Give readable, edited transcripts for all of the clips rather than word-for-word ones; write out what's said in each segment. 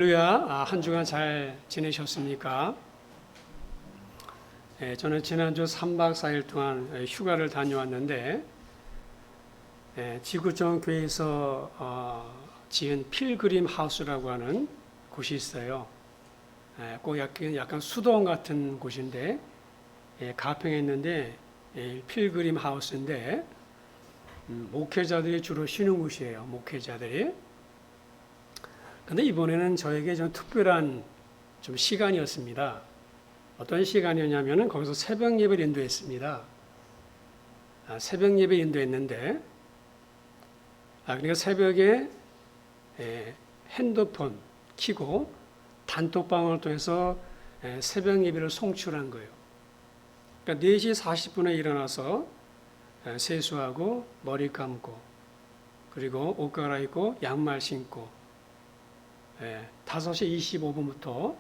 할렐루야, 한 주간 잘 지내셨습니까? 저는 지난주 3박 4일 동안 휴가를 다녀왔는데 지구촌 교회에서 지은 필그림 하우스라고 하는 곳이 있어요. 꼭 약간 수도원 같은 곳인데 가평에 있는데 필그림 하우스인데 목회자들이 주로 쉬는 곳이에요. 목회자들이. 근데 이번에는 저에게 좀 특별한 좀 시간이었습니다. 어떤 시간이었냐면은 거기서 새벽 예배를 인도했습니다. 새벽 예배 인도했는데, 그러니까 새벽에 핸드폰 켜고 단톡방을 통해서 새벽 예배를 송출한 거예요. 그러니까 4시 40분에 일어나서 세수하고 머리 감고 그리고 옷 갈아입고 양말 신고 5시 25분부터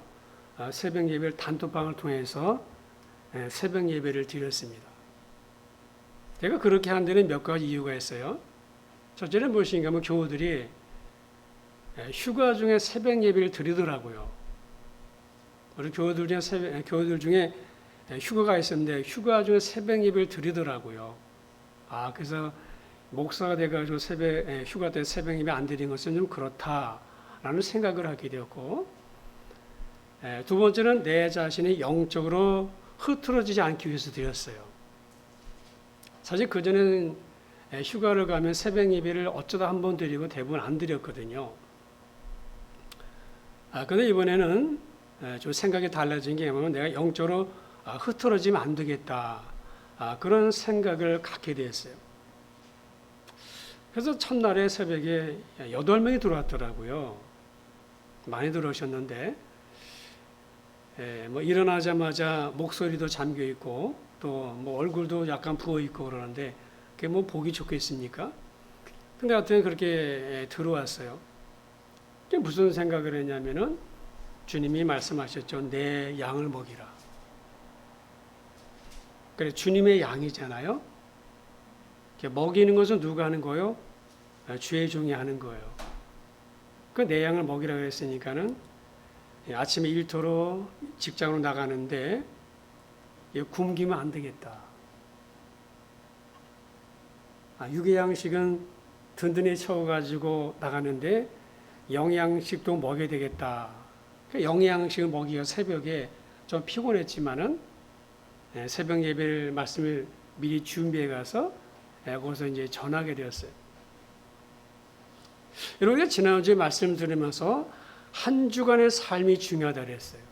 새벽 예배를 단톡방을 통해서 새벽 예배를 드렸습니다. 제가 그렇게 한 데는 몇 가지 이유가 있어요. 첫째는 무엇인가 하면 교우들이 휴가 중에 새벽 예배를 드리더라고요. 우리 교우들 중에 휴가가 있었는데 휴가 중에 새벽 예배를 드리더라고요. 그래서 목사가 돼가지고 휴가 때 새벽 예배 안 드린 것은 좀 그렇다라는 생각을 하게 되었고, 두 번째는 내 자신이 영적으로 흐트러지지 않기 위해서 드렸어요. 사실 그전에는 휴가를 가면 새벽 예배를 어쩌다 한 번 드리고 대부분 안 드렸거든요. 그런데 이번에는 좀 생각이 달라진 게 뭐냐면 내가 영적으로 흐트러지면 안 되겠다. 그런 생각을 갖게 되었어요. 그래서 첫날에 새벽에 8명이 들어왔더라고요. 많이 들어오셨는데, 뭐 일어나자마자 목소리도 잠겨 있고, 또 뭐 얼굴도 약간 부어 있고 그러는데, 그게 뭐 보기 좋겠습니까? 근데 하여튼 그렇게 들어왔어요. 그게 무슨 생각을 했냐면은, 주님이 말씀하셨죠. 내 양을 먹이라. 그래, 주님의 양이잖아요. 먹이는 것은 누가 하는 거요? 주의 종이 하는 거예요. 그 내 양을 먹이라 그랬으니까는 아침에 일터로 직장으로 나가는데 굶기면 안 되겠다. 육의 양식은 든든히 채워가지고 나가는데 영양식도 먹여야 되겠다. 영양식을 먹이기 위해서 새벽에 좀 피곤했지만은 새벽 예배를 말씀을 미리 준비해 가서 거기서 이제 전하게 되었어요. 여러분, 지난주에 말씀 들으면서 한 주간의 삶이 중요하다 그랬어요.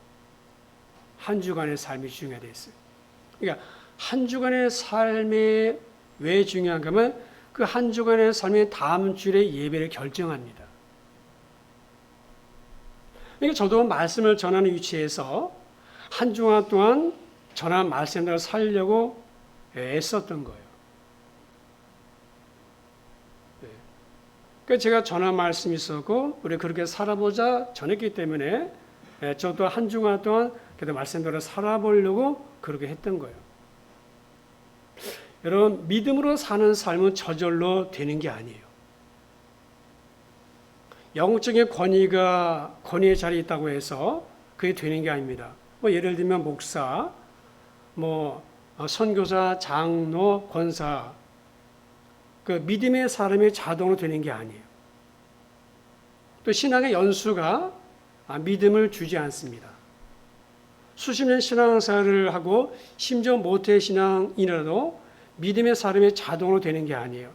한 주간의 삶이 중요하다 했어요. 그러니까 한 주간의 삶이 왜 중요한가 하면 그 한 주간의 삶이 다음 주의 예배를 결정합니다. 그러니까 저도 말씀을 전하는 위치에서 한 주간 동안 전한 말씀대로 살려고 애썼던 거예요. 그러니까 제가 전한 말씀이 있었고 우리 그렇게 살아보자 전했기 때문에 저도 한 주간 동안 그래도 말씀대로 살아보려고 그렇게 했던 거예요. 여러분, 믿음으로 사는 삶은 저절로 되는 게 아니에요. 영적인 권위의 자리에 있다고 해서 그게 되는 게 아닙니다. 뭐 예를 들면 목사, 선교사, 장로, 권사, 그 믿음의 사람이 자동으로 되는 게 아니에요. 또 신앙의 연수가 믿음을 주지 않습니다. 수십 년 신앙생활을 하고 심지어 모태 신앙이라도 믿음의 사람이 자동으로 되는 게 아니에요.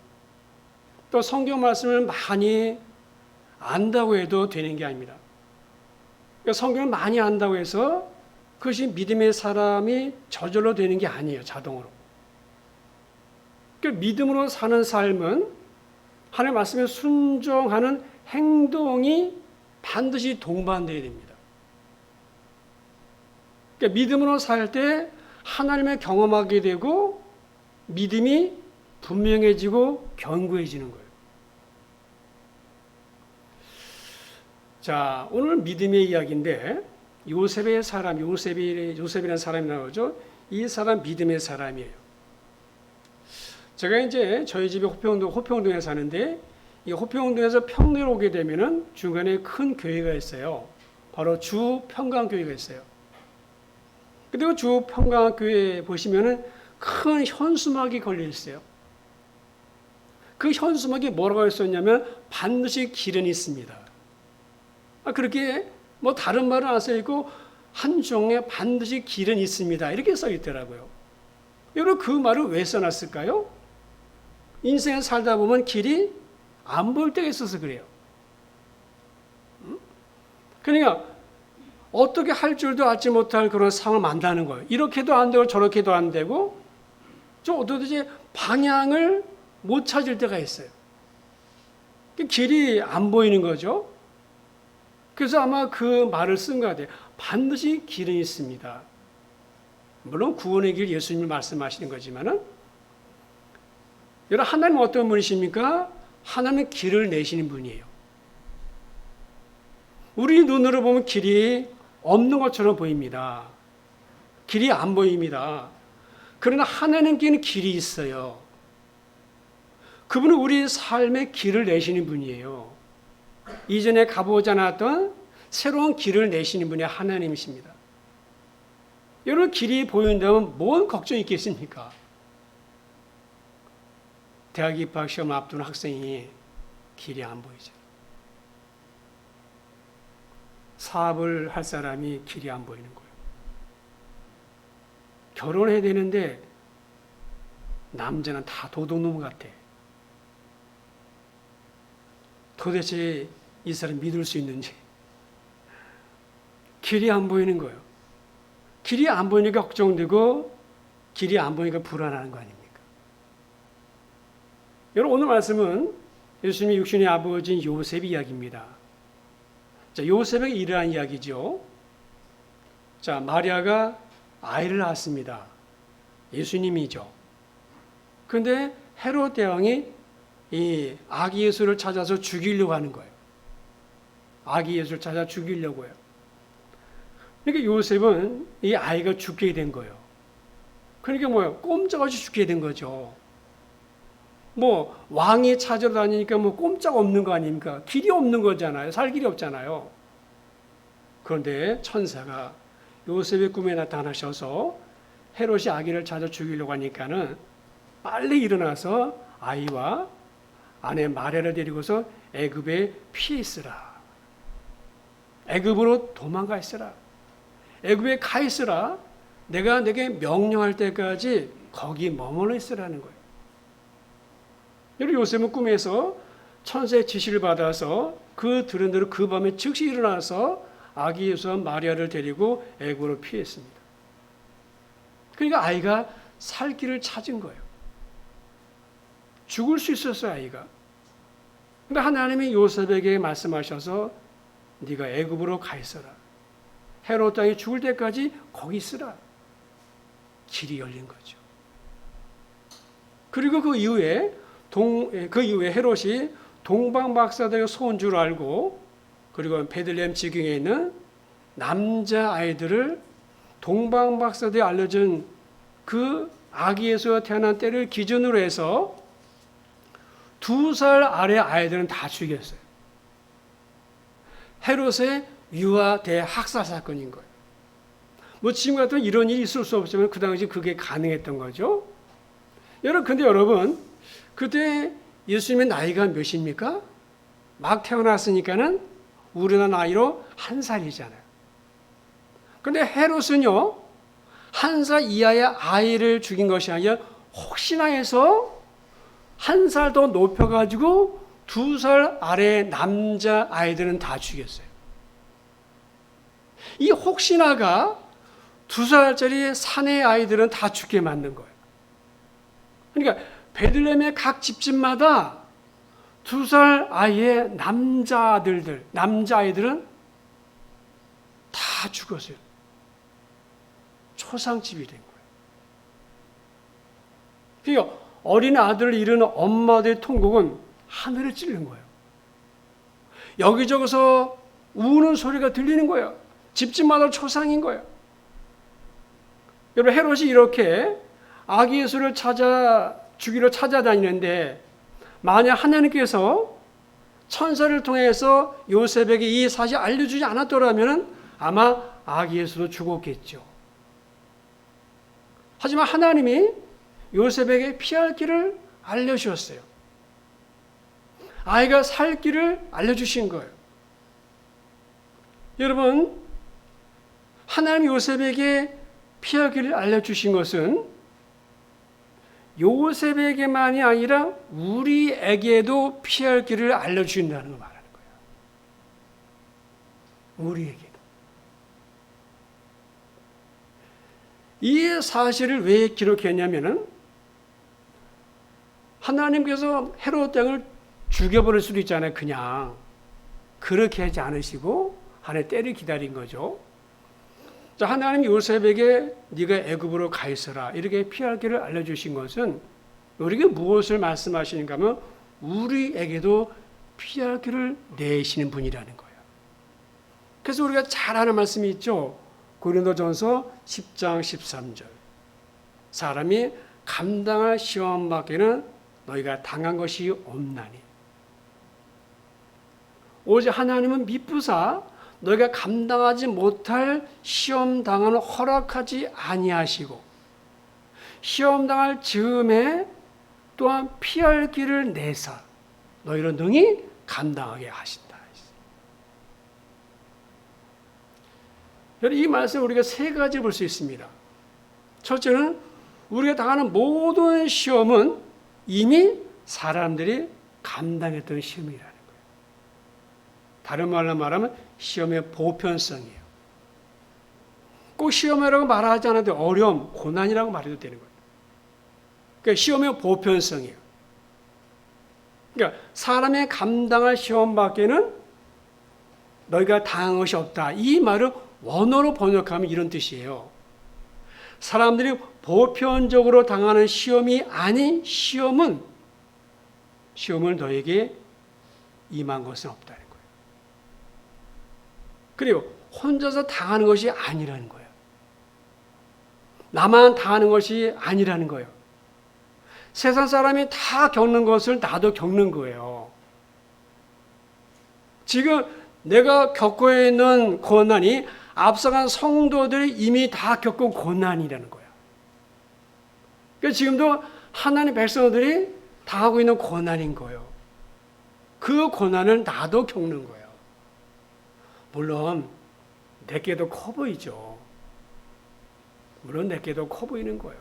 또 성경 말씀을 많이 안다고 해도 되는 게 아닙니다. 그러니까 성경을 많이 안다고 해서 그것이 믿음의 사람이 저절로 되는 게 아니에요. 자동으로. 그러니까 믿음으로 사는 삶은 하나님의 말씀에 순종하는 행동이 반드시 동반되어야 됩니다. 그러니까 믿음으로 살 때 하나님을 경험하게 되고 믿음이 분명해지고 견고해지는 거예요. 자, 오늘 믿음의 이야기인데 요셉이라는 사람이 나오죠. 이 사람 믿음의 사람이에요. 제가 이제 저희 집이 호평동에 사는데 이 호평동에서 평내로 오게 되면은 중간에 큰 교회가 있어요. 바로 주평강교회가 있어요. 그리고 주평강교회에 보시면은 큰 현수막이 걸려 있어요. 그 현수막이 뭐라고 했었냐면 반드시 길은 있습니다. 그렇게 뭐 다른 말은 안 써 있고 한 종에 반드시 길은 있습니다. 이렇게 써 있더라고요. 여러분 그 말을 왜 써놨을까요? 인생을 살다 보면 길이 안 보일 때가 있어서 그래요. 그러니까 어떻게 할 줄도 알지 못할 그런 상황을 만나는 거예요. 이렇게도 안 되고 저렇게도 안 되고 좀 도대체 방향을 못 찾을 때가 있어요. 길이 안 보이는 거죠. 그래서 아마 그 말을 쓴 것 같아요. 반드시 길은 있습니다. 물론 구원의 길 예수님이 말씀하시는 거지만은 여러분 하나님은 어떤 분이십니까? 하나님은 길을 내시는 분이에요. 우리 눈으로 보면 길이 없는 것처럼 보입니다. 길이 안 보입니다. 그러나 하나님께는 길이 있어요. 그분은 우리 삶의 길을 내시는 분이에요. 이전에 가보지 않았던 새로운 길을 내시는 분이 하나님이십니다. 여러분 길이 보인다면 뭔 걱정이 있겠습니까? 대학 입학 시험 앞두는 학생이 길이 안 보이죠. 사업을 할 사람이 길이 안 보이는 거예요. 결혼해야 되는데 남자는 다 도둑놈 같아. 도대체 이 사람 믿을 수 있는지. 길이 안 보이는 거예요. 길이 안 보이니까 걱정되고 길이 안 보이니까 불안한 거 아닙니까? 여러분 오늘 말씀은 예수님의 육신의 아버지인 요셉 이야기입니다. 자, 요셉에게 이러한 이야기죠. 자, 마리아가 아이를 낳았습니다. 예수님이죠. 그런데 헤롯 대왕이 이 아기 예수를 찾아서 죽이려고 하는 거예요. 아기 예수를 찾아 죽이려고 해요. 그러니까 요셉은 이 아이가 죽게 된 거예요. 그러니까 뭐예요? 꼼짝없이 죽게 된 거죠. 뭐 왕이 찾으러 다니니까 뭐 꼼짝 없는 거 아닙니까? 길이 없는 거잖아요. 살 길이 없잖아요. 그런데 천사가 요셉의 꿈에 나타나셔서 헤롯이 아기를 찾아 죽이려고 하니까는 빨리 일어나서 아이와 아내 마리아를 데리고서 애굽에 피해 있으라. 애굽으로 도망가 있으라. 애굽에 가 있으라. 내가 내게 명령할 때까지 거기 머물러 있으라는 거예요. 여러분 요셉은 꿈에서 천사의 지시를 받아서 그 들은 대로 그 밤에 즉시 일어나서 아기 예수와 마리아를 데리고 애굽으로 피했습니다. 그러니까 아이가 살 길을 찾은 거예요. 죽을 수 있었어요, 아이가. 근데 하나님이 요셉에게 말씀하셔서 네가 애굽으로 가 있어라. 헤롯 땅이 죽을 때까지 거기 있으라. 길이 열린 거죠. 그리고 그 이후에 헤롯이 동방박사들의 소원 줄 알고 그리고 베들레헴 지경에 있는 남자 아이들을 동방박사들이 알려준 그 아기 예수가 태어난 때를 기준으로 해서 2살 아래 아이들은 다 죽였어요. 헤롯의 유아 대학살 사건인 거예요. 뭐 지금 같은 이런 일이 있을 수 없지만 그 당시 그게 가능했던 거죠. 근데 여러분 그때 예수님의 나이가 몇입니까? 막 태어났으니까는 우리나라 나이로 1살이잖아요. 그런데 헤롯은요 1살 이하의 아이를 죽인 것이 아니라 혹시나 해서 1살 더 높여가지고 2살 아래 남자 아이들은 다 죽였어요. 이 혹시나가 2살짜리 사내 아이들은 다 죽게 만든 거예요. 그러니까 베들레헴의 각 집집마다 2살 아이의 남자아이들은 다 죽었어요. 초상집이 된 거예요. 그러니까 어린 아들을 잃은 엄마들의 통곡은 하늘을 찌르는 거예요. 여기저기서 우는 소리가 들리는 거예요. 집집마다 초상인 거예요. 여러분 헤롯이 이렇게 아기 예수를 죽이러 찾아다니는데 만약 하나님께서 천사를 통해서 요셉에게 이 사실 알려주지 않았더라면 아마 아기 예수도 죽었겠죠. 하지만 하나님이 요셉에게 피할 길을 알려주셨어요. 아이가 살 길을 알려주신 거예요. 여러분, 하나님 요셉에게 피할 길을 알려주신 것은 요셉에게만이 아니라 우리에게도 피할 길을 알려주신다는 걸 말하는 거예요. 우리에게도. 이 사실을 왜 기록했냐면은 하나님께서 헤롯 왕을 죽여버릴 수도 있잖아요. 그냥 그렇게 하지 않으시고 하나의 때를 기다린 거죠. 자, 하나님 요셉에게 네가 애굽으로 가 있어라 이렇게 피할 길을 알려주신 것은 우리에게 무엇을 말씀하시는가 하면 우리에게도 피할 길을 내시는 분이라는 거예요. 그래서 우리가 잘 아는 말씀이 있죠. 고린도전서 10장 13절. 사람이 감당할 시험 밖에는 너희가 당한 것이 없나니. 오직 하나님은 미쁘사 너희가 감당하지 못할 시험 당을 허락하지 아니하시고 시험 당할 즈음에 또한 피할 길을 내사 너희를 능히 감당하게 하신다. 이 말씀 우리가 세 가지 볼 수 있습니다. 첫째는 우리가 당하는 모든 시험은 이미 사람들이 감당했던 시험이라는 거예요. 다른 말로 말하면 시험의 보편성이에요. 꼭 시험이라고 말하지 않아도 어려움, 고난이라고 말해도 되는 거예요. 그러니까 시험의 보편성이에요. 그러니까 사람의 감당할 시험 밖에는 너희가 당한 것이 없다. 이 말을 원어로 번역하면 이런 뜻이에요. 사람들이 보편적으로 당하는 시험이 아닌 시험을 너에게 임한 것은 없다는 거예요. 그리고 혼자서 당하는 것이 아니라는 거예요. 나만 당하는 것이 아니라는 거예요. 세상 사람이 다 겪는 것을 나도 겪는 거예요. 지금 내가 겪고 있는 고난이 앞서간 성도들이 이미 다 겪은 고난이라는 거야. 그러니까 지금도 하나님의 백성들이 당하고 있는 고난인 거예요. 그 고난을 나도 겪는 거예요. 물론 내게도 커 보이죠. 물론 내게도 커 보이는 거예요.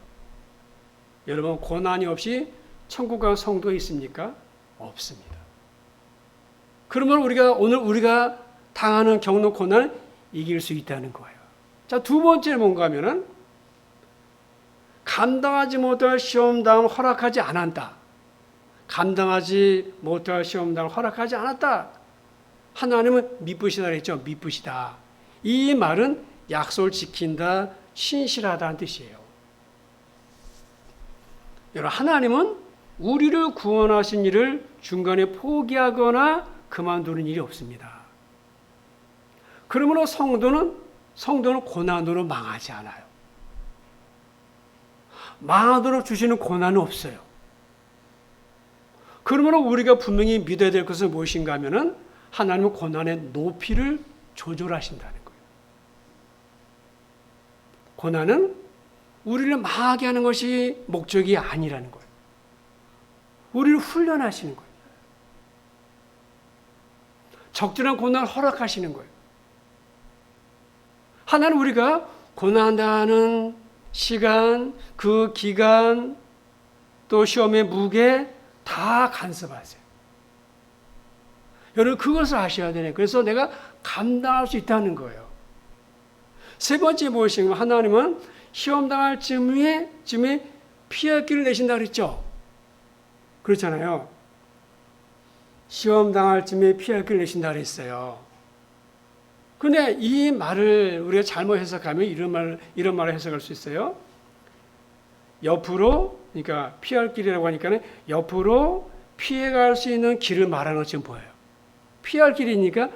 여러분, 고난이 없이 천국 갈 성도 있습니까? 없습니다. 그러면 오늘 우리가 당하는 겪는 고난을 이길 수 있다는 거예요. 자, 두 번째는 뭔가 하면은 감당하지 못할 시험당을 허락하지 않았다. 감당하지 못할 시험당을 허락하지 않았다. 하나님은 미쁘시다 그랬죠. 미쁘시다. 이 말은 약속을 지킨다, 신실하다는 뜻이에요. 여러분, 하나님은 우리를 구원하신 일을 중간에 포기하거나 그만두는 일이 없습니다. 그러므로 성도는 고난으로 망하지 않아요. 망하도록 주시는 고난은 없어요. 그러므로 우리가 분명히 믿어야 될 것은 무엇인가 하면은 하나님은 고난의 높이를 조절하신다는 거예요. 고난은 우리를 망하게 하는 것이 목적이 아니라는 거예요. 우리를 훈련하시는 거예요. 적절한 고난을 허락하시는 거예요. 하나는 우리가 고난한다는 시간, 그 기간, 또 시험의 무게 다 간섭하세요. 여러분, 그것을 아셔야 되네. 그래서 내가 감당할 수 있다는 거예요. 세 번째 무엇인가? 하나님은 시험 당할 즈음에 피할 길을 내신다 그랬죠. 그렇잖아요. 시험 당할 즈음에 피할 길을 내신다 그랬어요. 근데 이 말을 우리가 잘못 해석하면 이런 말을 해석할 수 있어요. 옆으로, 그러니까 피할 길이라고 하니까 옆으로 피해갈 수 있는 길을 말하는 것처럼 보여요. 피할 길이니까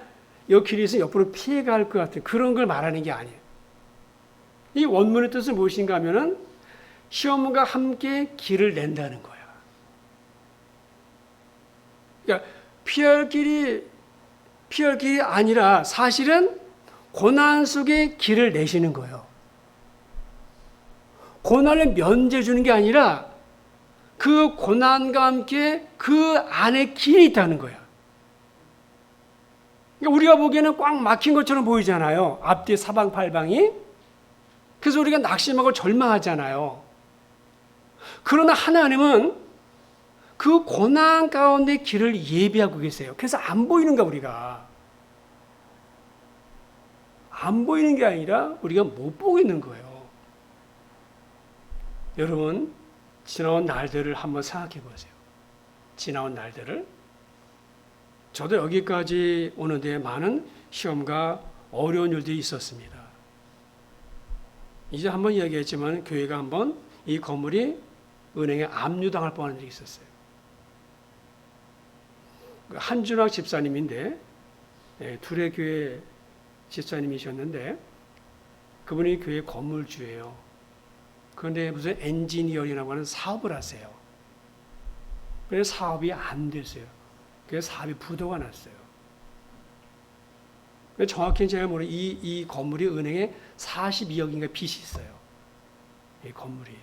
이 길이 있으면 옆으로 피해갈 것 같은 그런 걸 말하는 게 아니에요. 이 원문의 뜻은 무엇인가 하면은 시험과 함께 길을 낸다는 거야. 그러니까 피할 길이 아니라 사실은 고난 속에 길을 내시는 거예요. 고난을 면제해 주는 게 아니라 그 고난과 함께 그 안에 길이 있다는 거야. 그러니까 우리가 보기에는 꽉 막힌 것처럼 보이잖아요. 앞뒤 사방팔방이. 그래서 우리가 낙심하고 절망하잖아요. 그러나 하나님은 그 고난 가운데 길을 예비하고 계세요. 그래서 안 보이는 거야, 우리가. 안 보이는 게 아니라 우리가 못 보고 있는 거예요. 여러분, 지나온 날들을 한번 생각해 보세요. 지나온 날들을. 저도 여기까지 오는데 많은 시험과 어려운 일들이 있었습니다. 이제 한번 이야기했지만 교회가 한번 이 건물이 은행에 압류당할 뻔한 적이 있었어요. 한준학 집사님인데 둘의 교회 집사님이셨는데 그분이 교회 건물주예요. 그런데 무슨 엔지니어링이라고 하는 사업을 하세요. 그래서 사업이 안 됐어요. 그래서 사업이 부도가 났어요. 정확히는 제가 모르는 이 건물이 은행에 42억인가 빚이 있어요. 이 건물이.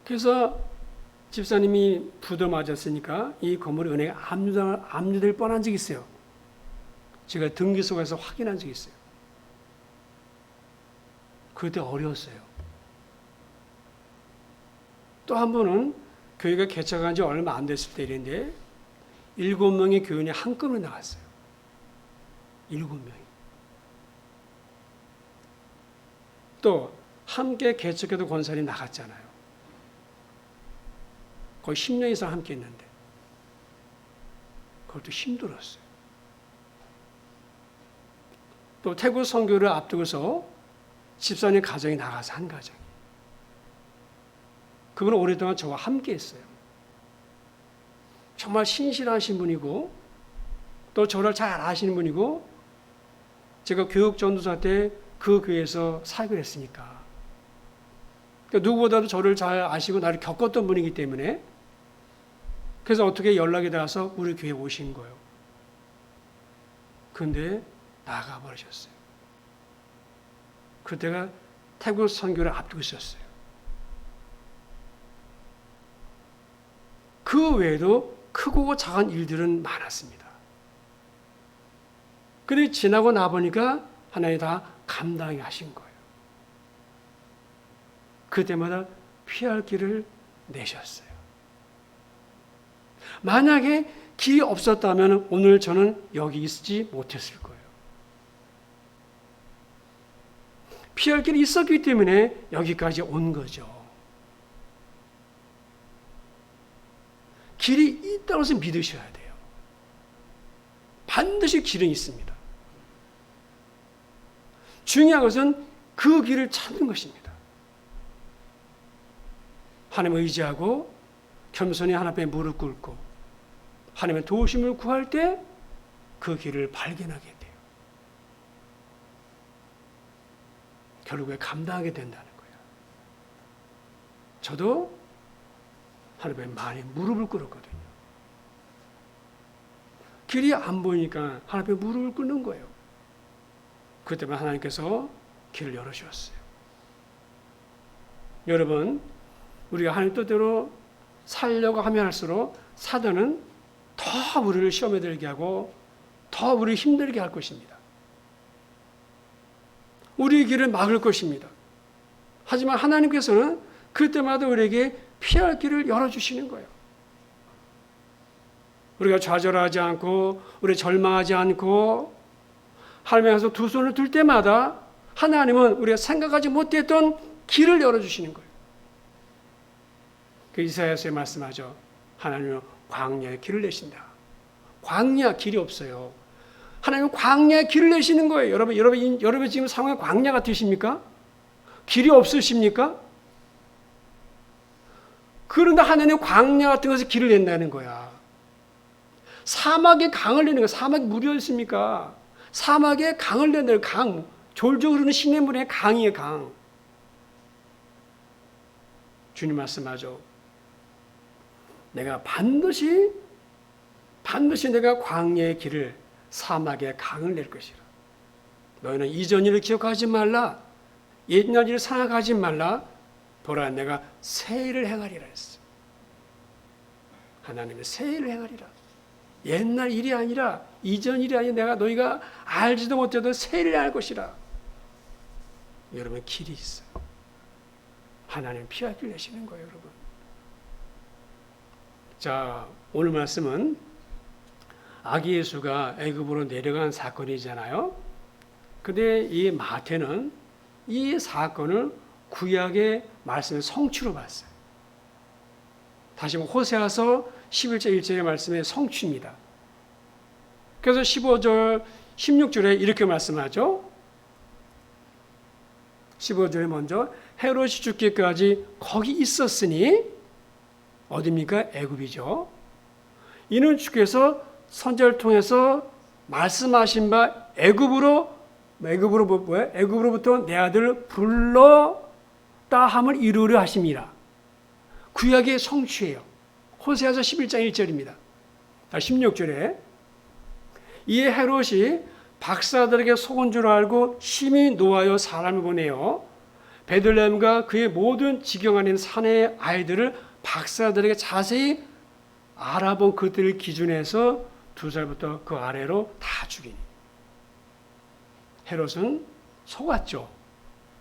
그래서 집사님이 부도 맞았으니까 이 건물이 은행에 압류될 뻔한 적이 있어요. 제가 등기소에서 확인한 적이 있어요. 그때 어려웠어요. 또 한 번은 교회가 개척한 지 얼마 안 됐을 때 일인데 7명의 교인이 한꺼번에 나갔어요. 7명이. 또 함께 개척해도 권사님 나갔잖아요. 거의 10년 이상 함께 했는데 그것도 힘들었어요. 또 태국 선교를 앞두고서 집사님 가정이 나가서 한 가정이. 그분은 오랫동안 저와 함께 했어요. 정말 신실하신 분이고 또 저를 잘 아시는 분이고 제가 교육 전도사 때 그 교회에서 사역을 했으니까 그러니까 누구보다도 저를 잘 아시고 나를 겪었던 분이기 때문에 그래서 어떻게 연락이 닿아서 우리 교회에 오신 거예요. 그런데 나가버리셨어요. 그때가 태국 선교를 앞두고 있었어요. 그 외에도 크고 작은 일들은 많았습니다. 그런데 지나고 나보니까 하나님이 다 감당하게 하신 거예요. 그때마다 피할 길을 내셨어요. 만약에 길이 없었다면 오늘 저는 여기 있지 못했을 거예요. 피할 길이 있었기 때문에 여기까지 온 거죠. 길이 있다는 것을 믿으셔야 돼요. 반드시 길은 있습니다. 중요한 것은 그 길을 찾는 것입니다. 하나님을 의지하고 겸손히 하나님 앞에 무릎 꿇고 하나님의 도우심을 구할 때 그 길을 발견하게 돼요. 결국에 감당하게 된다는 거예요. 저도 하나님 앞에 많이 무릎을 꿇었거든요. 길이 안 보이니까 하나님 앞에 무릎을 꿇는 거예요. 그때만 하나님께서 길을 열어주셨어요. 여러분, 우리가 하나님 뜻대로 살려고 하면 할수록 사단은 더 우리를 시험에 들게 하고 더 우리를 힘들게 할 것입니다. 우리의 길을 막을 것입니다. 하지만 하나님께서는 그때마다 우리에게 피할 길을 열어주시는 거예요. 우리가 좌절하지 않고 우리 절망하지 않고 하나님 앞에서 두 손을 들 때마다 하나님은 우리가 생각하지 못했던 길을 열어주시는 거예요. 그 이사야서에 말씀하죠. 하나님은 광야에 길을 내신다. 광야 길이 없어요. 하나님은 광야에 길을 내시는 거예요. 여러분 지금 상황이 광야 같으십니까? 길이 없으십니까? 그런데 하나님은 광야 같은 것에 길을 낸다는 거야. 사막에 강을 내는 거야. 사막에 물이 있습니까? 사막에 강을 내는 강, 졸졸 흐르는 시냇물의 강이에요, 강. 주님 말씀하죠. 내가 반드시 반드시 내가 광야의 길을 사막의 강을 낼 것이라. 너희는 이전 일을 기억하지 말라. 옛날 일을 생각하지 말라. 보라 내가 새 일을 행하리라 했어. 하나님의 새 일을 행하리라. 옛날 일이 아니라 이전 일이 아니라 내가 너희가 알지도 못해도 새 일을 할 것이라. 여러분 길이 있어요. 하나님 피할 길 내시는 거예요, 여러분. 자, 오늘 말씀은 아기 예수가 애굽으로 내려간 사건이잖아요. 근데 이 마태는 이 사건을 구약의 말씀의 성취로 봤어요. 다시 한번 호세아서 11절 1절의 말씀의 성취입니다. 그래서 15절, 16절에 이렇게 말씀하죠. 15절에 먼저 헤롯이 죽기까지 거기 있었으니 어디입니까? 애굽이죠. 이는 주께서 선지자를 통해서 말씀하신 바 애굽으로부터 내 아들을 불렀다 함을 이루려 하심이라. 구약의 성취예요. 호세아서 11장 1절입니다. 16절에 이에 헤롯이 박사들에게 속은 줄 알고 심히 노하여 사람을 보내어 베들레헴과 그의 모든 지경 안에 있는 사내의 아이들을 박사들에게 자세히 알아본 그들을 기준해서 2살부터 그 아래로 다 죽이니. 헤롯은 속았죠.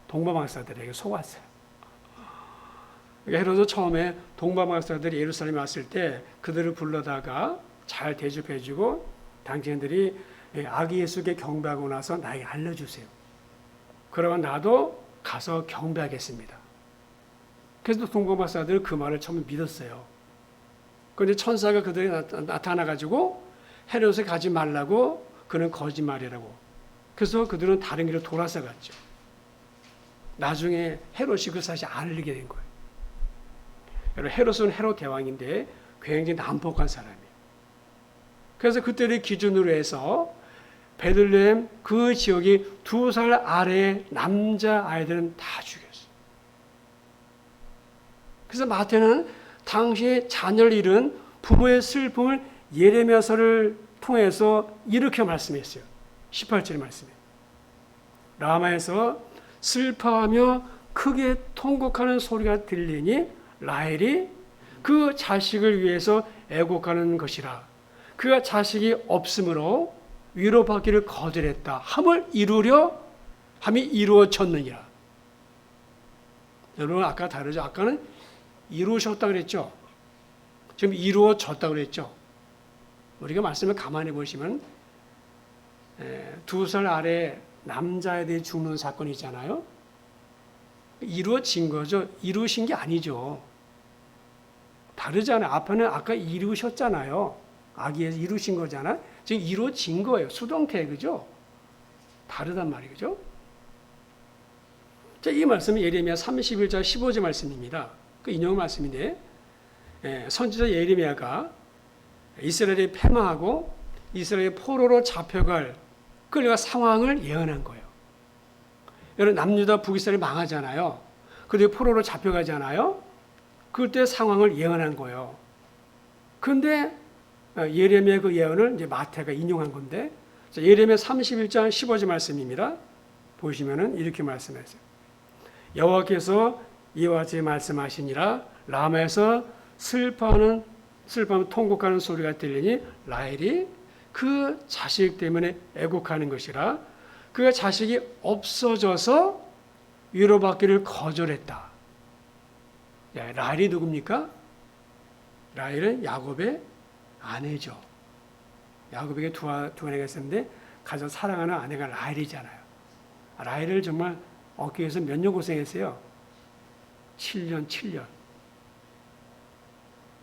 동방박사들에게 속았어요. 헤롯은 처음에 동방박사들이 예루살렘에 왔을 때 그들을 불러다가 잘 대접해주고 당신들이 아기 예수께 경배하고 나서 나에게 알려주세요. 그러면 나도 가서 경배하겠습니다. 그래서 동방박사들은 그 말을 처음에 믿었어요. 그런데 천사가 그들에게 나타나가지고 헤롯에 가지 말라고 그는 거짓말이라고. 그래서 그들은 다른 길로 돌아서 갔죠. 나중에 헤롯이 그 사실을 알게 된 거예요. 여러분 헤롯은 헤롯 대왕인데 굉장히 난폭한 사람이에요. 그래서 그때를 기준으로 해서 베들레헴 그 지역이 2살 아래의 남자 아이들은 다 죽였어요. 그래서 마태는 당시 자녀를 잃은 부모의 슬픔을 예레미야서를 통해서 이렇게 말씀했어요. 18절의 말씀이에요. 라마에서 슬퍼하며 크게 통곡하는 소리가 들리니 라헬이 그 자식을 위해서 애곡하는 것이라. 그가 자식이 없으므로 위로받기를 거절했다 함을 이루려 함이 이루어졌느니라. 여러분 아까 다르죠. 아까는 이루어졌다 그랬죠. 지금 이루어졌다 그랬죠. 우리가 말씀을 가만히 보시면 2살 아래 남자애들이 죽는 사건이 있잖아요. 이루어진 거죠. 이루신 게 아니죠. 다르잖아요. 앞에는 아까 이루셨잖아요. 아기에서 이루신 거잖아. 지금 이루어진 거예요. 수동태 그죠? 다르단 말이죠. 그죠? 자, 이 말씀은 예레미야 31장 15절 말씀입니다. 그 인용 말씀인데 선지자 예레미야가 이스라엘이 패망하고 이스라엘이 포로로 잡혀갈 끌려갈 상황을 예언한 거예요. 여러분 남유다 북이스라엘이 망하잖아요. 그들이 포로로 잡혀가잖아요. 그때 상황을 예언한 거예요. 그런데 예레미야 그 예언을 이제 마태가 인용한 건데 예레미야 31장 15절 말씀입니다. 보시면은 이렇게 말씀하세요. 여호와께서 이와 같이 말씀하시니라 라마에서 슬퍼하는 통곡하는 소리가 들리니 라헬이 그 자식 때문에 애곡하는 것이라. 그가 자식이 없어져서 위로받기를 거절했다. 라헬이 누굽니까? 라헬은 야곱의 아내죠. 야곱에게 두 아내가 있었는데 가장 사랑하는 아내가 라헬이잖아요. 라헬을 정말 얻기 위해서 몇 년 고생했어요? 7년.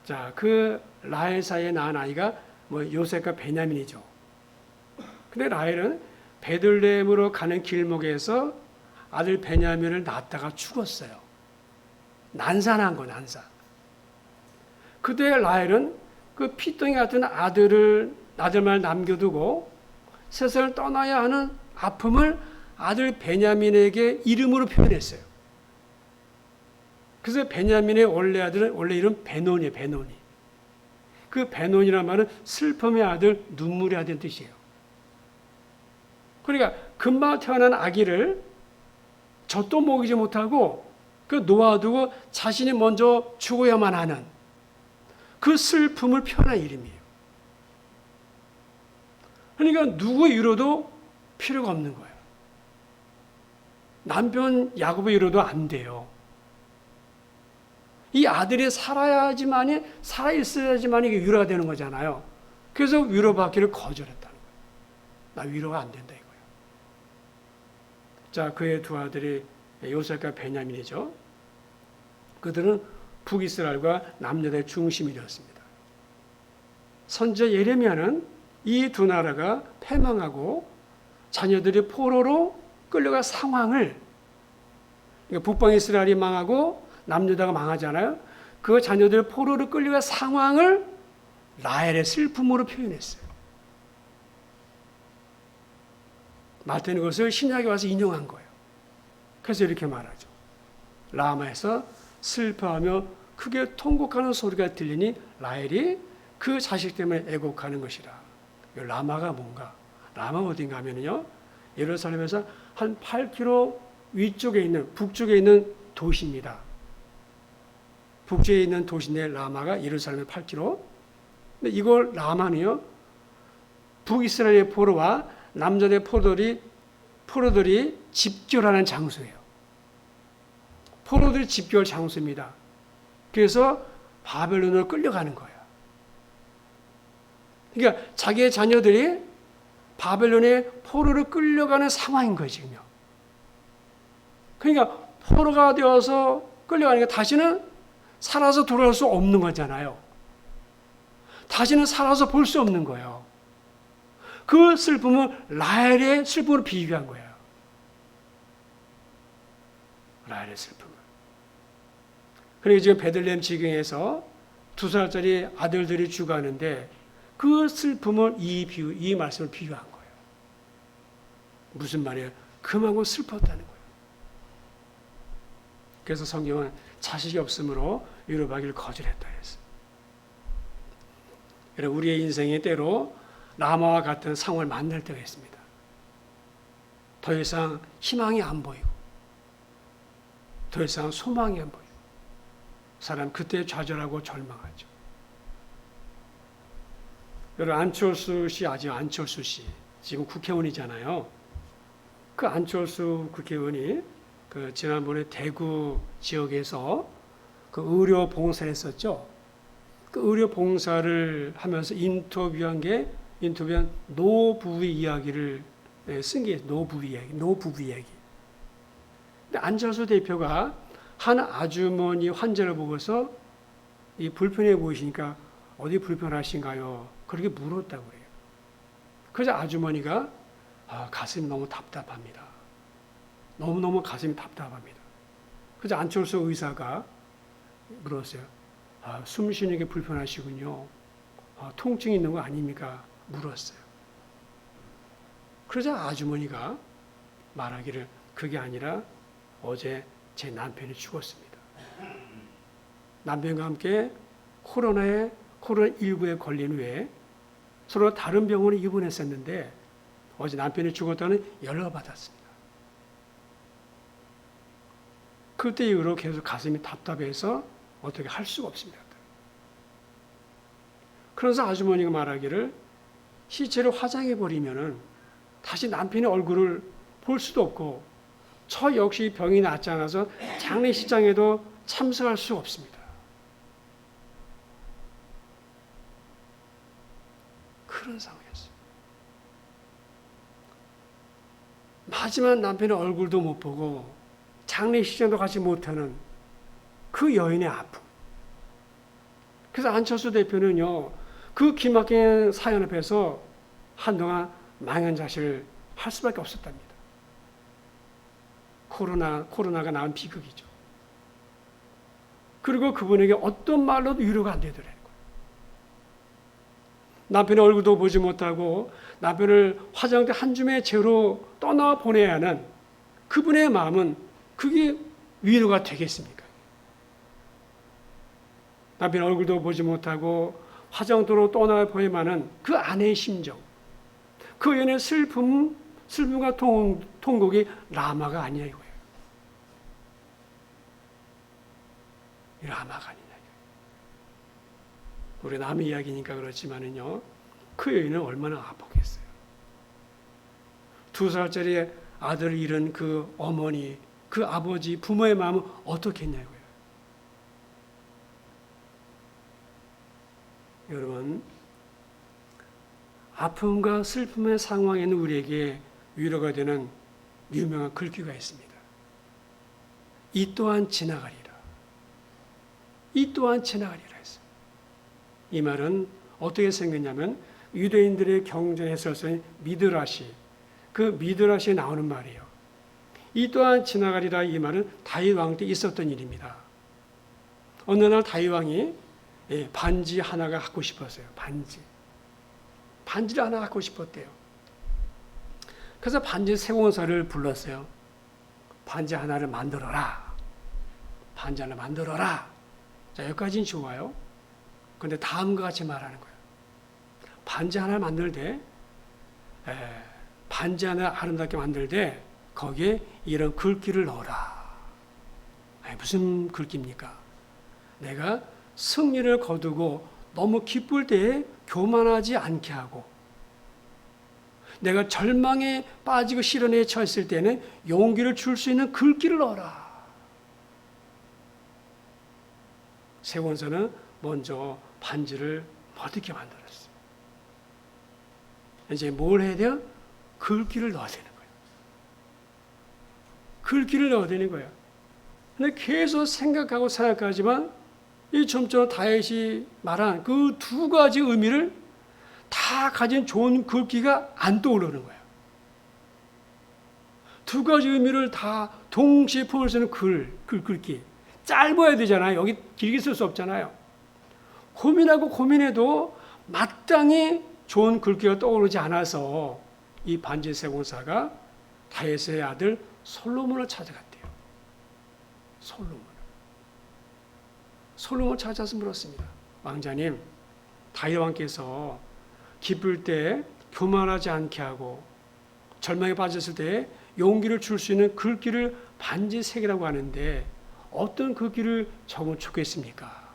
자, 그 라헬 사이에 낳은 아이가 요셉과 베냐민이죠. 근데 라헬은 베들레헴으로 가는 길목에서 아들 베냐민을 낳다가 죽었어요. 난산한 거, 난산. 그때 라헬은 그 피덩이 같은 아들만 남겨두고 세상을 떠나야 하는 아픔을 아들 베냐민에게 이름으로 표현했어요. 그래서 베냐민의 원래 이름 베논이에요, 베논이. 그 베논이라는 말은 슬픔의 아들, 눈물의 아들 뜻이에요. 그러니까 금방 태어난 아기를 젖도 먹이지 못하고 그 놓아두고 자신이 먼저 죽어야만 하는 그 슬픔을 표현한 이름이에요. 그러니까 누구의 위로도 필요가 없는 거예요. 남편 야곱의 위로도 안 돼요. 이 아들이 살아야지만이, 살아있어야지만이 이게 위로가 되는 거잖아요. 그래서 위로받기를 거절했다는 거예요. 나 위로가 안 된다 이거예요. 자, 그의 두 아들이 요셉과 베냐민이죠. 그들은 북이스라엘과 남유다의 중심이 되었습니다. 선지자 예레미야는 이 두 나라가 패망하고 자녀들이 포로로 끌려갈 상황을, 그러니까 북방 이스라엘이 망하고 남유다가 망하잖아요. 그 자녀들 포로로 끌려갈 상황을 라헬의 슬픔으로 표현했어요. 마태는 그것을 신약에 와서 인용한 거예요. 그래서 이렇게 말하죠. 라마에서 슬퍼하며 크게 통곡하는 소리가 들리니 라헬이 그 자식 때문에 애곡하는 것이라. 라마가 뭔가? 라마 어딘가 하면요, 예루살렘에서 한 8km 위쪽에 있는, 북쪽에 있는 도시입니다. 북쪽에 있는 도시인데 라마가 예루살렘의 8km. 근데 이걸 라마는요, 북이스라엘의 포로와 남자의 포로들이 집결하는 장소예요. 포로들이 집결 장소입니다. 그래서 바벨론으로 끌려가는 거예요. 그러니까 자기의 자녀들이 바벨론의 포로로 끌려가는 상황인 거예요, 지금요. 그러니까 포로가 되어서 끌려가니까 다시는 살아서 돌아올 수 없는 거잖아요. 다시는 살아서 볼 수 없는 거예요. 그 슬픔은 라헬의 슬픔으로 비유한 거예요. 라헬의 슬픔을. 그러니까 지금 베들레헴 지경에서 2살짜리 아들들이 죽어가는데 그 슬픔을 이 말씀을 비유한 거예요. 무슨 말이에요? 그만큼 슬펐다는 거예요. 그래서 성경은 자식이 없으므로 위로받기를 거절했다 했어요. 여러분, 우리의 인생이 때로 라마와 같은 상황을 만날 때가 있습니다. 더 이상 희망이 안 보이고 더 이상 소망이 안 보이고 사람 그때 좌절하고 절망하죠. 여러분, 안철수 씨 아직 안철수 씨 지금 국회의원이잖아요. 그 안철수 국회의원이 그 지난번에 대구 지역에서 그 의료 봉사를 했었죠. 그 의료 봉사를 하면서 인터뷰한 노부부 이야기를 쓴 게 노부부 이야기. 근데 안철수 대표가 한 아주머니 환자를 보고서 이 불편해 보이시니까 어디 불편하신가요? 그렇게 물었다고 그래요. 그래서 아주머니가 가슴이 너무 답답합니다. 너무너무 가슴이 답답합니다. 그래서 안철수 의사가 물었어요. 숨 쉬는 게 불편하시군요. 통증이 있는 거 아닙니까? 물었어요. 그러자 아주머니가 말하기를 그게 아니라 어제 제 남편이 죽었습니다. 남편과 함께 코로나19에 걸린 후에 서로 다른 병원에 입원했었는데 어제 남편이 죽었다는 연락을 받았습니다. 그때 이후로 계속 가슴이 답답해서 어떻게 할 수가 없습니다. 그래서 아주머니가 말하기를 시체를 화장해버리면은 다시 남편의 얼굴을 볼 수도 없고 저 역시 병이 낫지 않아서 장례식장에도 참석할 수가 없습니다. 그런 상황이었어요. 마지막 남편의 얼굴도 못 보고 장례식장도 가지 못하는 그 여인의 아픔. 그래서 안철수 대표는요, 그 기막힌 사연 앞에서 한동안 망연자실을 할 수밖에 없었답니다. 코로나가 낳은 비극이죠. 그리고 그분에게 어떤 말로도 위로가 안 되더라고요. 남편의 얼굴도 보지 못하고 남편을 화장대 한 줌의 채로 떠나 보내야 하는 그분의 마음은 그게 위로가 되겠습니까? 남편의 얼굴도 보지 못하고 화장도로 떠나 보이만은 그 아내의 심정, 그 여인의 슬픔과 통곡이 라마가 아니냐 이거예요. 라마가 아니냐 이거예요. 우리 남의 이야기니까 그렇지만은요, 그 여인은 얼마나 아팠겠어요. 2살짜리 아들을 잃은 그 어머니, 그 아버지, 부모의 마음은 어떻겠냐고요. 여러분, 아픔과 슬픔의 상황에 있는 우리에게 위로가 되는 유명한 글귀가 있습니다. 이 또한 지나가리라. 이 또한 지나가리라 했어요. 이 말은 어떻게 생겼냐면 유대인들의 경전 해설서인 미드라시, 그 미드라시에 나오는 말이에요. 이 또한 지나가리라 이 말은 다윗 왕 때 있었던 일입니다. 어느 날 다윗 왕이 반지 하나가 갖고 싶었어요. 반지를 하나 갖고 싶었대요. 그래서 반지 세공사를 불렀어요. 반지 하나를 만들어라. 반지 하나 만들어라. 자, 여기까지는 좋아요. 그런데 다음과 같이 말하는 거예요. 반지 하나 만들 때, 반지 하나 아름답게 만들 때 거기에 이런 글귀를 넣어라. 무슨 글귀입니까? 내가 승리를 거두고 너무 기쁠 때에 교만하지 않게 하고, 내가 절망에 빠지고 시련에 처했을 때는 용기를 줄 수 있는 글귀를 넣어라. 세원서는 먼저 반지를 멋있게 만들었어요. 이제 뭘 해야 돼요? 글귀를 넣어야 되는 거예요. 글귀를 넣어야 되는 거예요. 근데 계속 생각하지만 이 점점 다윗이 말한 그 두 가지 의미를 다 가진 좋은 글귀가 안 떠오르는 거예요. 두 가지 의미를 다 동시에 품을 수 있는 글귀. 짧아야 되잖아요. 여기 길게 쓸 수 없잖아요. 고민하고 고민해도 마땅히 좋은 글귀가 떠오르지 않아서 이 반지 세공사가 다윗의 아들 솔로몬을 찾아갔대요. 솔로몬을 찾아서 물었습니다. 왕자님, 다윗 왕께서 기쁠 때 교만하지 않게 하고 절망에 빠졌을 때 용기를 줄 수 있는 글귀를 반지 색이라고 하는데 어떤 글귀를 적으면 좋겠습니까?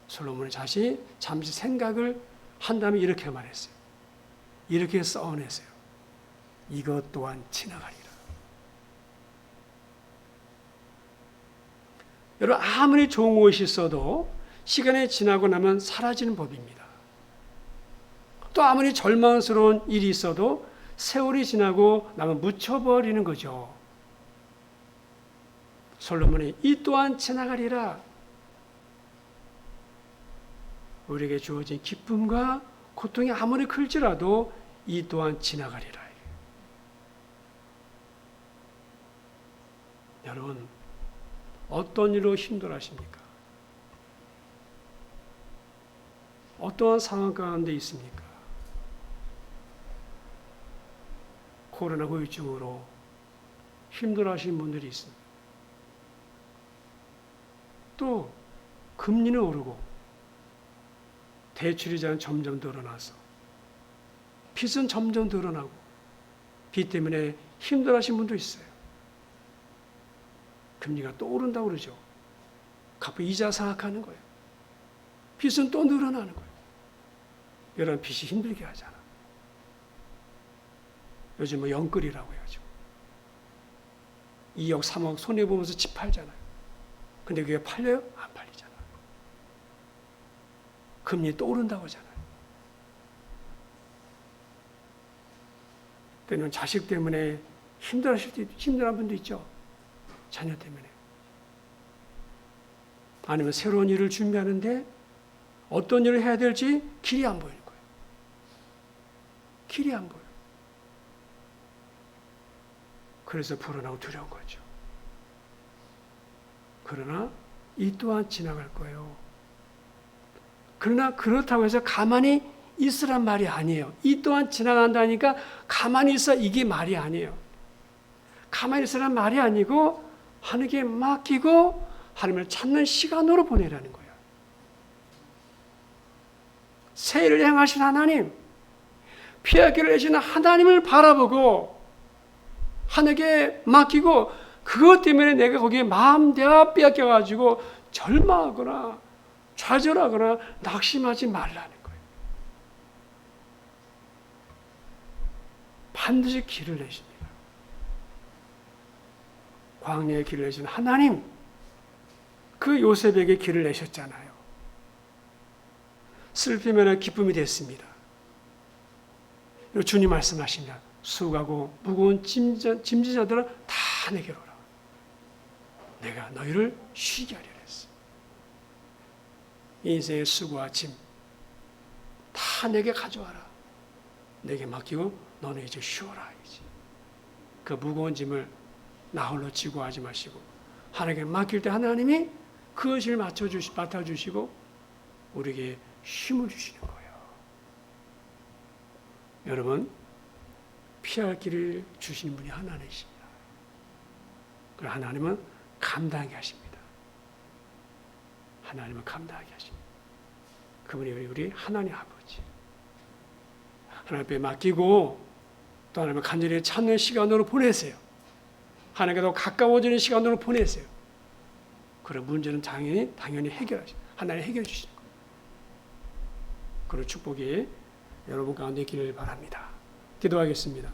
솔로몬이 잠시 생각을 한 다음에 이렇게 말했어요. 이렇게 써내세요. 이것 또한 지나가리라. 여러분, 아무리 좋은 것이 있어도 시간이 지나고 나면 사라지는 법입니다. 또 아무리 절망스러운 일이 있어도 세월이 지나고 나면 묻혀버리는 거죠. 솔로몬이 이 또한 지나가리라. 우리에게 주어진 기쁨과 고통이 아무리 클지라도 이 또한 지나가리라. 여러분, 어떤 일로 힘들어하십니까? 어떠한 상황 가운데 있습니까? 코로나 후유증으로 힘들어하시는 분들이 있습니다. 또 금리는 오르고 대출이자는 점점 늘어나서 빚은 점점 늘어나고 빚 때문에 힘들어하시는 분도 있어요. 금리가 또 오른다고 그러죠. 갚고 이자 생각하는 거예요. 빚은 또 늘어나는 거예요. 여러분, 빚이 힘들게 하잖아. 요즘 뭐 영끌이라고 해야죠. 2억, 3억 손해보면서 집 팔잖아요. 근데 그게 팔려요? 안 팔리잖아. 금리 또 오른다고 하잖아요. 때는 자식 때문에 힘들어한 분도 있죠. 자녀 때문에. 아니면 새로운 일을 준비하는데 어떤 일을 해야 될지 길이 안 보이는 거예요. 길이 안 보여요. 그래서 불안하고 두려운 거죠. 그러나 이 또한 지나갈 거예요. 그러나 그렇다고 해서 가만히 있으란 말이 아니에요. 이 또한 지나간다니까 가만히 있어, 이게 말이 아니에요. 가만히 있으란 말이 아니고 하나님께 맡기고 하나님을 찾는 시간으로 보내라는 거예요. 새 일을 행하신 하나님, 피할 길을 내시는 하나님을 바라보고 하나님께 맡기고 그것 때문에 내가 거기에 마음대하 빼앗겨가지고 절망하거나 좌절하거나 낙심하지 말라는 거예요. 반드시 길을 내십니다. 광야의 길을 내신 하나님, 그 요셉에게 길을 내셨잖아요. 슬픔에는 기쁨이 됐습니다. 주님 말씀하십니다. 수고하고 무거운 짐지자들아 다 내게로 오라. 내가 너희를 쉬게 하리라 했어. 인생의 수고와 짐 다 내게 가져와라. 내게 맡기고 너는 이제 쉬어라. 이제. 그 무거운 짐을 나 홀로 지고 하지 마시고 하나님께 맡길 때 하나님이 그것을 맡아주시고 우리에게 힘을 주시는 거예요. 여러분, 피할 길을 주시는 분이 하나님이십니다. 그리고 하나님은 감당하게 하십니다. 하나님은 감당하게 하십니다. 그분이 우리 하나님 아버지. 하나님 앞에 맡기고 또 하나님을 간절히 찾는 시간으로 보내세요. 하나님께 더 가까워지는 시간으로 보내세요. 그런 문제는 당연히 하나님 해결해 주시는 거예요. 그런 축복이 여러분 가운데 있기를 바랍니다. 기도하겠습니다.